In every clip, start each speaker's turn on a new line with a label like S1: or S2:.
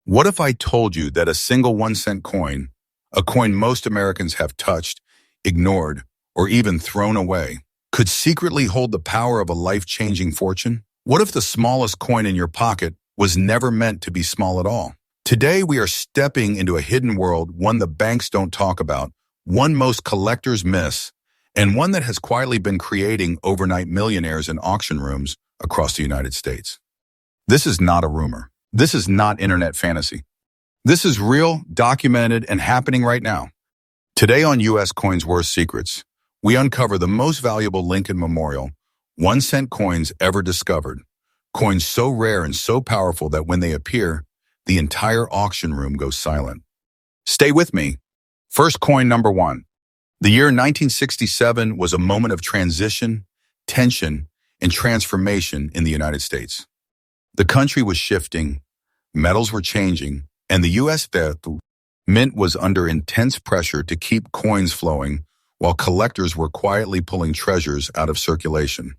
S1: What if I told you that a single 1 cent coin, a coin most Americans have touched, ignored, or even thrown away, could secretly hold the power of a life-changing fortune? What if the smallest coin in your pocket was never meant to be small at all? Today, we are stepping into a hidden world, one the banks don't talk about, one most collectors miss, and one that has quietly been creating overnight millionaires in auction rooms across the United States. This is not a rumor. This is not internet fantasy. This is real, documented, and happening right now. Today on U.S. Coins Worth Secrets, we uncover the most valuable Lincoln Memorial 1 cent coins ever discovered. Coins so rare and so powerful that when they appear, the entire auction room goes silent. Stay with me. First coin number 1. The year 1967 was a moment of transition, tension, and transformation in the United States. The country was shifting, metals were changing, and the U.S. Mint was under intense pressure to keep coins flowing while collectors were quietly pulling treasures out of circulation.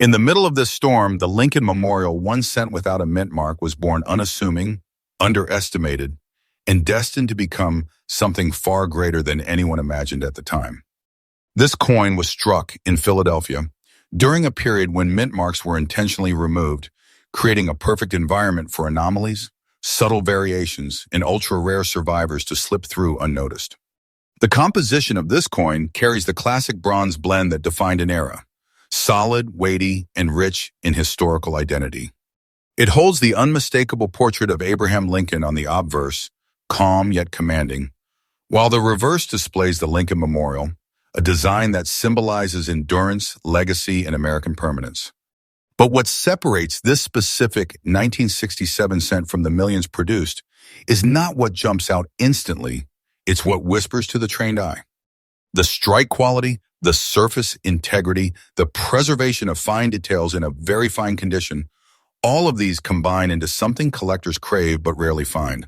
S1: In the middle of this storm, the Lincoln Memorial 1 cent without a mint mark was born unassuming, underestimated, and destined to become something far greater than anyone imagined at the time. This coin was struck in Philadelphia during a period when mint marks were intentionally removed, creating a perfect environment for anomalies, subtle variations, and ultra-rare survivors to slip through unnoticed. The composition of this coin carries the classic bronze blend that defined an era, solid, weighty, and rich in historical identity. It holds the unmistakable portrait of Abraham Lincoln on the obverse, calm yet commanding, while the reverse displays the Lincoln Memorial, a design that symbolizes endurance, legacy, and American permanence. But what separates this specific 1967 cent from the millions produced is not what jumps out instantly, it's what whispers to the trained eye. The strike quality, the surface integrity, the preservation of fine details in a very fine condition, all of these combine into something collectors crave but rarely find.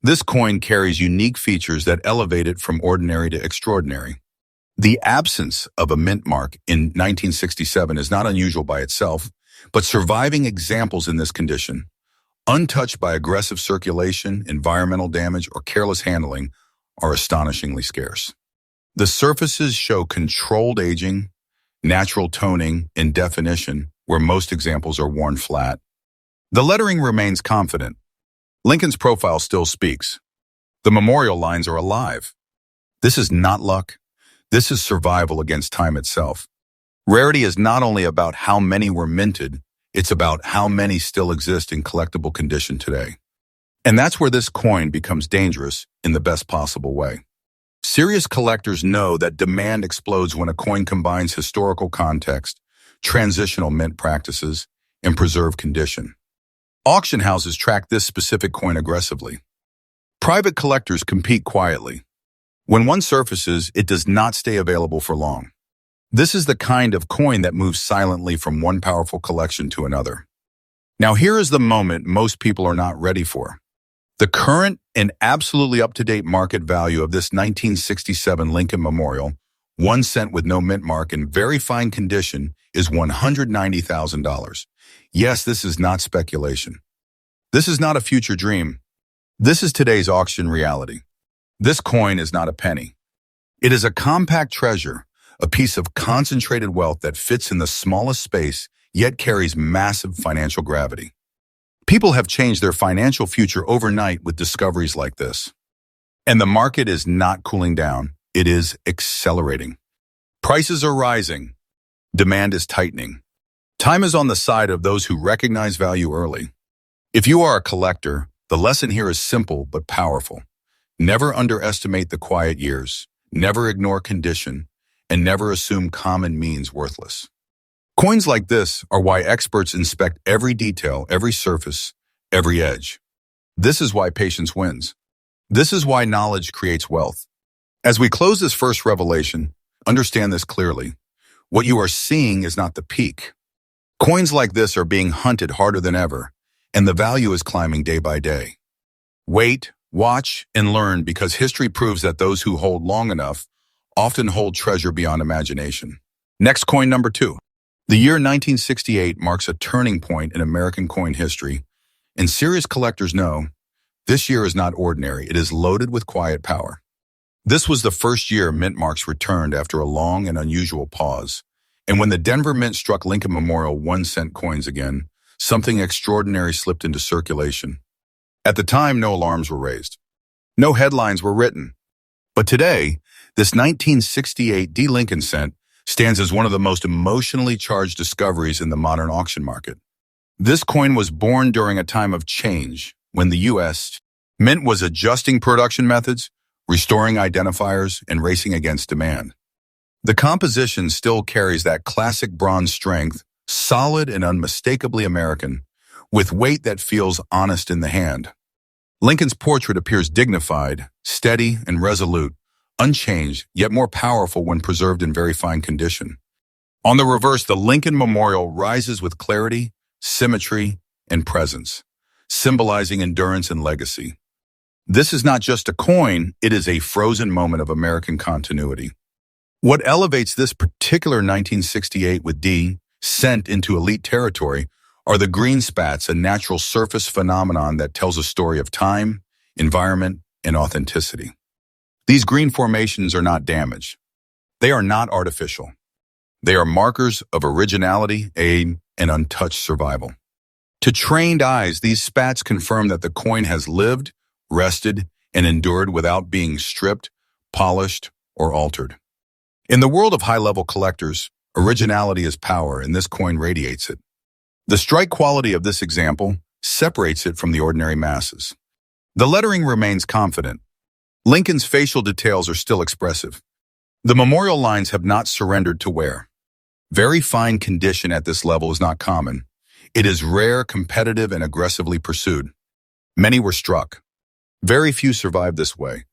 S1: This coin carries unique features that elevate it from ordinary to extraordinary. The absence of a mint mark in 1967 is not unusual by itself, but surviving examples in this condition, untouched by aggressive circulation, environmental damage, or careless handling, are astonishingly scarce. The surfaces show controlled aging, natural toning, and definition, where most examples are worn flat. The lettering remains confident. Lincoln's profile still speaks. The memorial lines are alive. This is not luck. This is survival against time itself. Rarity is not only about how many were minted, it's about how many still exist in collectible condition today. And that's where this coin becomes dangerous in the best possible way. Serious collectors know that demand explodes when a coin combines historical context, transitional mint practices, and preserved condition. Auction houses track this specific coin aggressively. Private collectors compete quietly. When one surfaces, it does not stay available for long. This is the kind of coin that moves silently from one powerful collection to another. Now here is the moment most people are not ready for. The current and absolutely up-to-date market value of this 1967 Lincoln Memorial, 1 cent with no mint mark in very fine condition, is $190,000. Yes, this is not speculation. This is not a future dream. This is today's auction reality. This coin is not a penny. It is a compact treasure, a piece of concentrated wealth that fits in the smallest space, yet carries massive financial gravity. People have changed their financial future overnight with discoveries like this. And the market is not cooling down, it is accelerating. Prices are rising. Demand is tightening. Time is on the side of those who recognize value early. If you are a collector, the lesson here is simple but powerful. Never underestimate the quiet years, never ignore condition, and never assume common means worthless. Coins like this are why experts inspect every detail, every surface, every edge. This is why patience wins. This is why knowledge creates wealth. As we close this first revelation, understand this clearly. What you are seeing is not the peak. Coins like this are being hunted harder than ever, and the value is climbing day by day. Wait, watch, and learn, because history proves that those who hold long enough often hold treasure beyond imagination. Next coin number 2. The year 1968 marks a turning point in American coin history, and serious collectors know This year is not ordinary. It is loaded with quiet power. This was the first year mint marks returned after a long and unusual pause. And when the Denver Mint struck Lincoln Memorial 1-cent coins again, something extraordinary slipped into circulation. At the time, no alarms were raised. No headlines were written. But today, this 1968 D. Lincoln cent stands as one of the most emotionally charged discoveries in the modern auction market. This coin was born during a time of change when the U.S. Mint was adjusting production methods, restoring identifiers, and racing against demand. The composition still carries that classic bronze strength, solid and unmistakably American, with weight that feels honest in the hand. Lincoln's portrait appears dignified, steady, and resolute, unchanged, yet more powerful when preserved in very fine condition. On the reverse, the Lincoln Memorial rises with clarity, symmetry, and presence, symbolizing endurance and legacy. This is not just a coin, it is a frozen moment of American continuity. What elevates this particular 1968 with D cent into elite territory are the green spats, a natural surface phenomenon that tells a story of time, environment, and authenticity. These green formations are not damaged. They are not artificial. They are markers of originality, age, and untouched survival. To trained eyes, these spats confirm that the coin has lived, rested, and endured without being stripped, polished, or altered. In the world of high-level collectors, originality is power, and this coin radiates it. The strike quality of this example separates it from the ordinary masses. The lettering remains confident. Lincoln's facial details are still expressive. The memorial lines have not surrendered to wear. Very fine condition at this level is not common. It is rare, competitive, and aggressively pursued. Many were struck. Very few survived this way.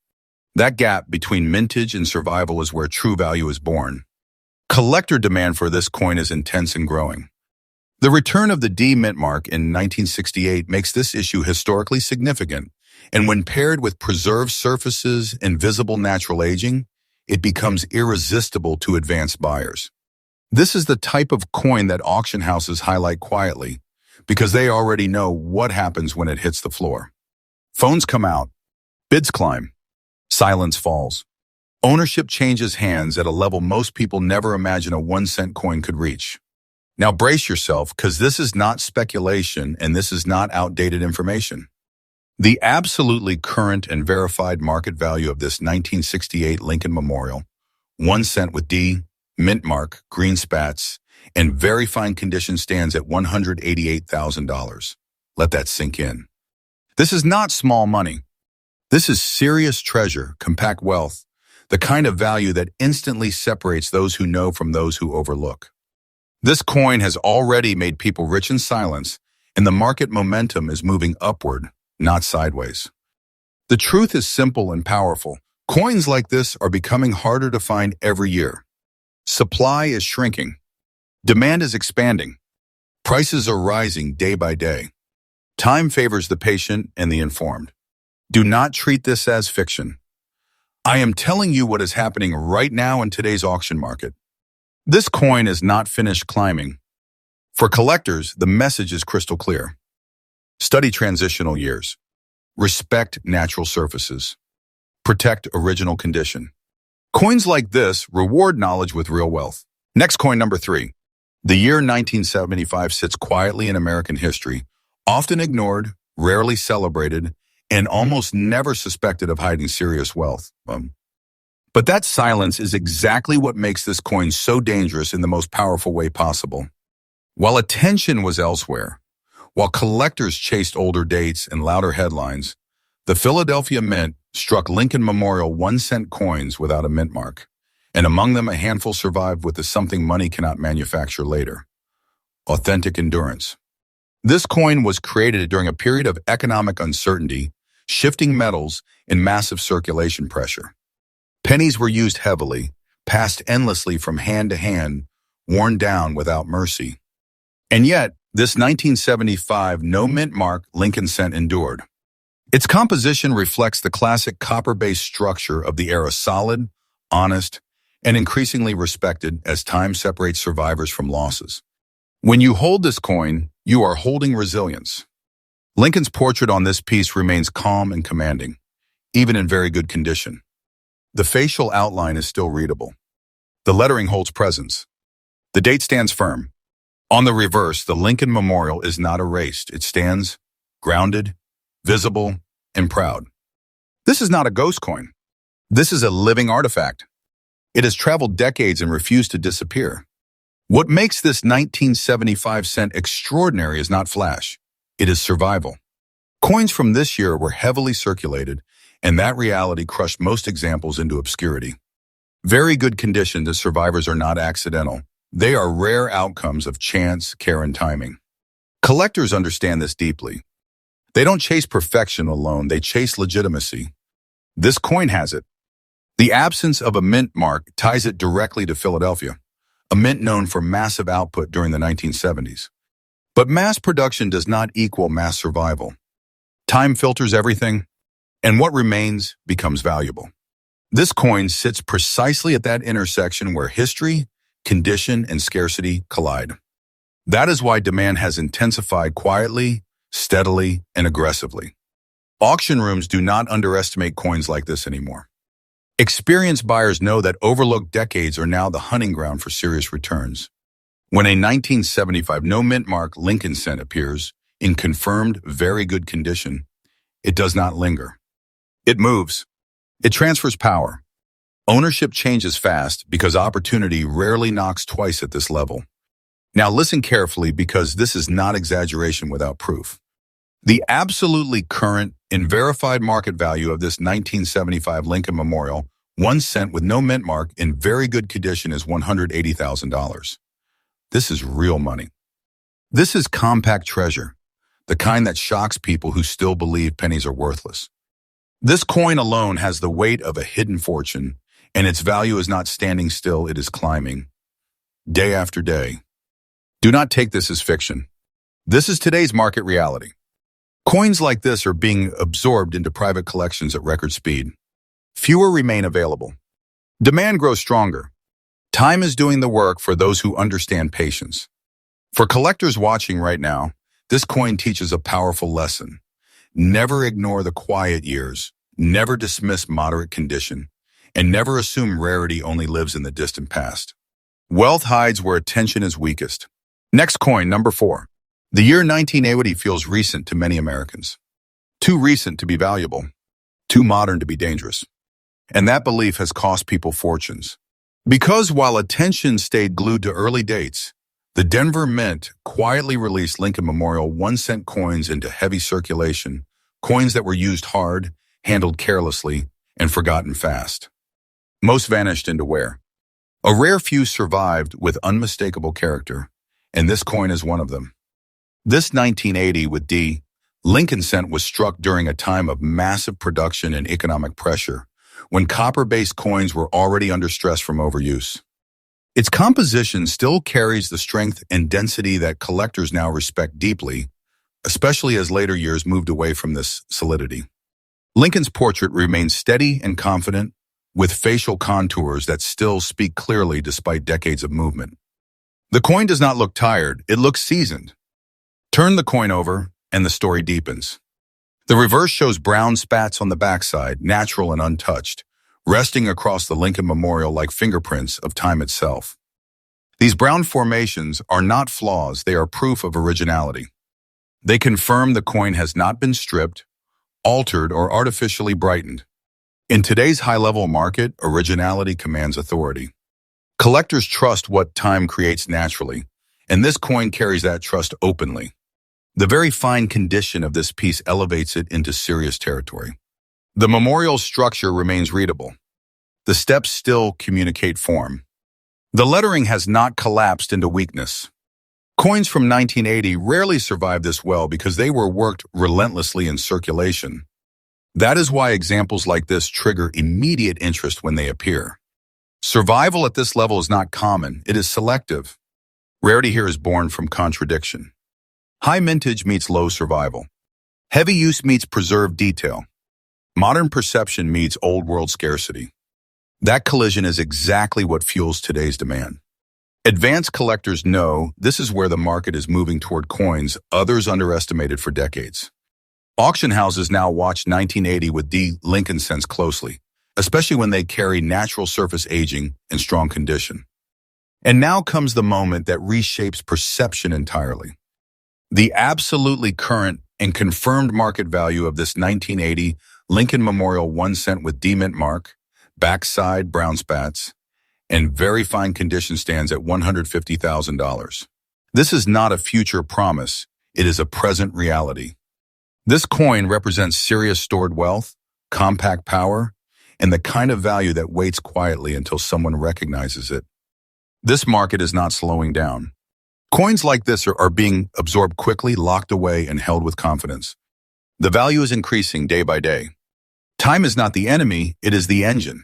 S1: That gap between mintage and survival is where true value is born. Collector demand for this coin is intense and growing. The return of the D mint mark in 1968 makes this issue historically significant, and when paired with preserved surfaces and visible natural aging, it becomes irresistible to advanced buyers. This is the type of coin that auction houses highlight quietly, because they already know what happens when it hits the floor. Phones come out, bids climb, silence falls. Ownership changes hands at a level most people never imagine a 1-cent coin could reach. Now brace yourself, because this is not speculation and this is not outdated information. The absolutely current and verified market value of this 1968 Lincoln Memorial, 1 cent with D, mint mark, green spats, and very fine condition stands at $188,000. Let that sink in. This is not small money. This is serious treasure, compact wealth, the kind of value that instantly separates those who know from those who overlook. This coin has already made people rich in silence, and the market momentum is moving upward, not sideways. The truth is simple and powerful. Coins like this are becoming harder to find every year. Supply is shrinking. Demand is expanding. Prices are rising day by day. Time favors the patient and the informed. Do not treat this as fiction. I am telling you what is happening right now in today's auction market. This coin is not finished climbing. For collectors, the message is crystal clear. Study transitional years. Respect natural surfaces. Protect original condition. Coins like this reward knowledge with real wealth. Next coin number 3. The year 1975 sits quietly in American history, often ignored, rarely celebrated, and almost never suspected of hiding serious wealth. But that silence is exactly what makes this coin so dangerous in the most powerful way possible. While attention was elsewhere, while collectors chased older dates and louder headlines, the Philadelphia Mint struck Lincoln Memorial 1-cent coins without a mint mark, and among them a handful survived with the something money cannot manufacture later: authentic endurance. This coin was created during a period of economic uncertainty, shifting metals, and massive circulation pressure. Pennies were used heavily, passed endlessly from hand to hand, worn down without mercy. And yet, this 1975 no mint mark Lincoln cent endured. Its composition reflects the classic copper-based structure of the era: solid, honest, and increasingly respected as time separates survivors from losses. When you hold this coin, you are holding resilience. Lincoln's portrait on this piece remains calm and commanding, even in very good condition. The facial outline is still readable. The lettering holds presence. The date stands firm. On the reverse, the Lincoln Memorial is not erased. It stands grounded, visible, and proud. This is not a ghost coin. This is a living artifact. It has traveled decades and refused to disappear. What makes this 1975-cent extraordinary is not flash. It is survival. Coins from this year were heavily circulated, and that reality crushed most examples into obscurity. Very good condition, the survivors are not accidental. They are rare outcomes of chance, care, and timing. Collectors understand this deeply. They don't chase perfection alone, they chase legitimacy. This coin has it. The absence of a mint mark ties it directly to Philadelphia, a mint known for massive output during the 1970s. But mass production does not equal mass survival. Time filters everything, and what remains becomes valuable. This coin sits precisely at that intersection where history, condition, and scarcity collide. That is why demand has intensified quietly, steadily, and aggressively. Auction rooms do not underestimate coins like this anymore. Experienced buyers know that overlooked decades are now the hunting ground for serious returns. When a 1975 no mint mark Lincoln cent appears, in confirmed very good condition, it does not linger. It moves. It transfers power. Ownership changes fast because opportunity rarely knocks twice at this level. Now listen carefully because this is not exaggeration without proof. The absolutely current and verified market value of this 1975 Lincoln Memorial, 1 cent with no mint mark in very good condition, is $180,000. This is real money. This is compact treasure, the kind that shocks people who still believe pennies are worthless. This coin alone has the weight of a hidden fortune, and its value is not standing still, it is climbing, day after day. Do not take this as fiction. This is today's market reality. Coins like this are being absorbed into private collections at record speed. Fewer remain available. Demand grows stronger. Time is doing the work for those who understand patience. For collectors watching right now, this coin teaches a powerful lesson. Never ignore the quiet years, never dismiss moderate condition, and never assume rarity only lives in the distant past. Wealth hides where attention is weakest. Next coin, number 4. The year 1980 feels recent to many Americans. Too recent to be valuable. Too modern to be dangerous. And that belief has cost people fortunes. Because while attention stayed glued to early dates, the Denver Mint quietly released Lincoln Memorial 1 cent coins into heavy circulation, coins that were used hard, handled carelessly, and forgotten fast. Most vanished into where? A rare few survived with unmistakable character, and this coin is one of them. This 1980 with D, Lincoln cent was struck during a time of massive production and economic pressure, when copper-based coins were already under stress from overuse. Its composition still carries the strength and density that collectors now respect deeply, especially as later years moved away from this solidity. Lincoln's portrait remains steady and confident, with facial contours that still speak clearly despite decades of movement. The coin does not look tired, it looks seasoned. Turn the coin over, and the story deepens. The reverse shows brown spats on the backside, natural and untouched, resting across the Lincoln Memorial like fingerprints of time itself. These brown formations are not flaws, they are proof of originality. They confirm the coin has not been stripped, altered, or artificially brightened. In today's high-level market, originality commands authority. Collectors trust what time creates naturally, and this coin carries that trust openly. The very fine condition of this piece elevates it into serious territory. The memorial structure remains readable. The steps still communicate form. The lettering has not collapsed into weakness. Coins from 1980 rarely survive this well because they were worked relentlessly in circulation. That is why examples like this trigger immediate interest when they appear. Survival at this level is not common, it is selective. Rarity here is born from contradiction. High mintage meets low survival. Heavy use meets preserved detail. Modern perception meets old world scarcity. That collision is exactly what fuels today's demand. Advanced collectors know this is where the market is moving toward coins others underestimated for decades. Auction houses now watch 1980 with D. Lincoln cents closely, especially when they carry natural surface aging and strong condition. And now comes the moment that reshapes perception entirely. The absolutely current and confirmed market value of this 1980 Lincoln Memorial 1 cent with D mint mark, backside brown spats, and very fine condition stands at $150,000. This is not a future promise, it is a present reality. This coin represents serious stored wealth, compact power, and the kind of value that waits quietly until someone recognizes it. This market is not slowing down. Coins like this are being absorbed quickly, locked away, and held with confidence. The value is increasing day by day. Time is not the enemy, it is the engine.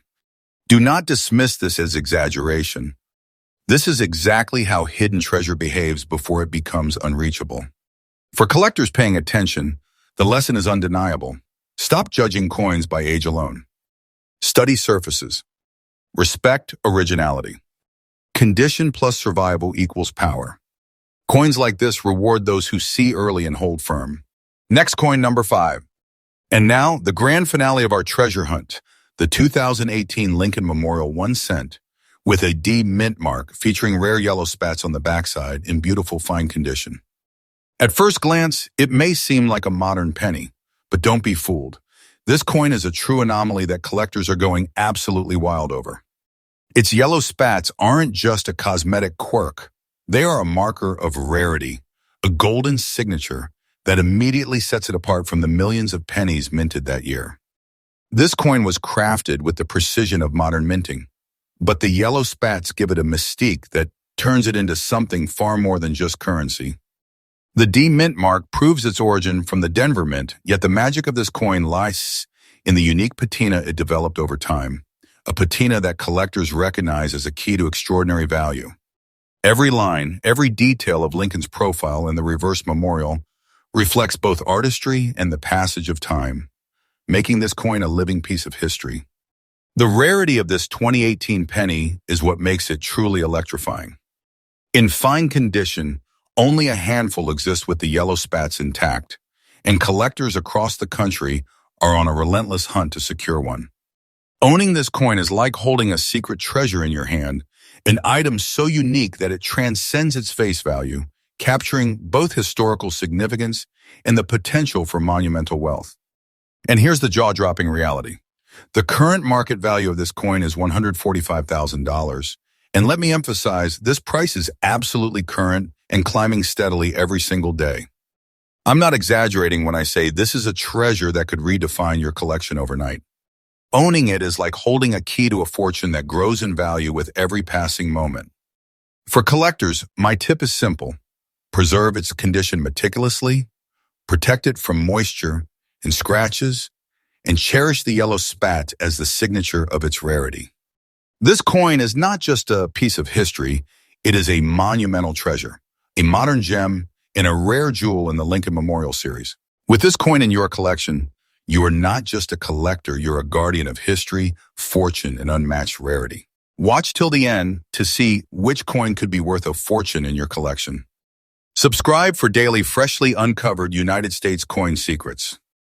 S1: Do not dismiss this as exaggeration. This is exactly how hidden treasure behaves before it becomes unreachable. For collectors paying attention, the lesson is undeniable. Stop judging coins by age alone. Study surfaces. Respect originality. Condition plus survival equals power. Coins like this reward those who see early and hold firm. Next coin, number 5. And now, the grand finale of our treasure hunt, the 2018 Lincoln Memorial 1 cent with a D mint mark featuring rare yellow spats on the backside in beautiful fine condition. At first glance, it may seem like a modern penny, but don't be fooled. This coin is a true anomaly that collectors are going absolutely wild over. Its yellow spats aren't just a cosmetic quirk. They are a marker of rarity, a golden signature that immediately sets it apart from the millions of pennies minted that year. This coin was crafted with the precision of modern minting, but the yellow spats give it a mystique that turns it into something far more than just currency. The D mint mark proves its origin from the Denver Mint, yet the magic of this coin lies in the unique patina it developed over time, a patina that collectors recognize as a key to extraordinary value. Every line, every detail of Lincoln's profile in the reverse memorial reflects both artistry and the passage of time, making this coin a living piece of history. The rarity of this 2018 penny is what makes it truly electrifying. In fine condition, only a handful exist with the yellow spats intact, and collectors across the country are on a relentless hunt to secure one. Owning this coin is like holding a secret treasure in your hand, an item so unique that it transcends its face value, capturing both historical significance and the potential for monumental wealth. And here's the jaw-dropping reality. The current market value of this coin is $145,000, and let me emphasize, this price is absolutely current and climbing steadily every single day. I'm not exaggerating when I say this is a treasure that could redefine your collection overnight. Owning it is like holding a key to a fortune that grows in value with every passing moment. For collectors, my tip is simple. Preserve its condition meticulously, protect it from moisture and scratches, and cherish the yellow spat as the signature of its rarity. This coin is not just a piece of history, it is a monumental treasure, a modern gem, and a rare jewel in the Lincoln Memorial series. With this coin in your collection, you are not just a collector, you're a guardian of history, fortune, and unmatched rarity. Watch till the end to see which coin could be worth a fortune in your collection. Subscribe for daily freshly uncovered United States coin secrets.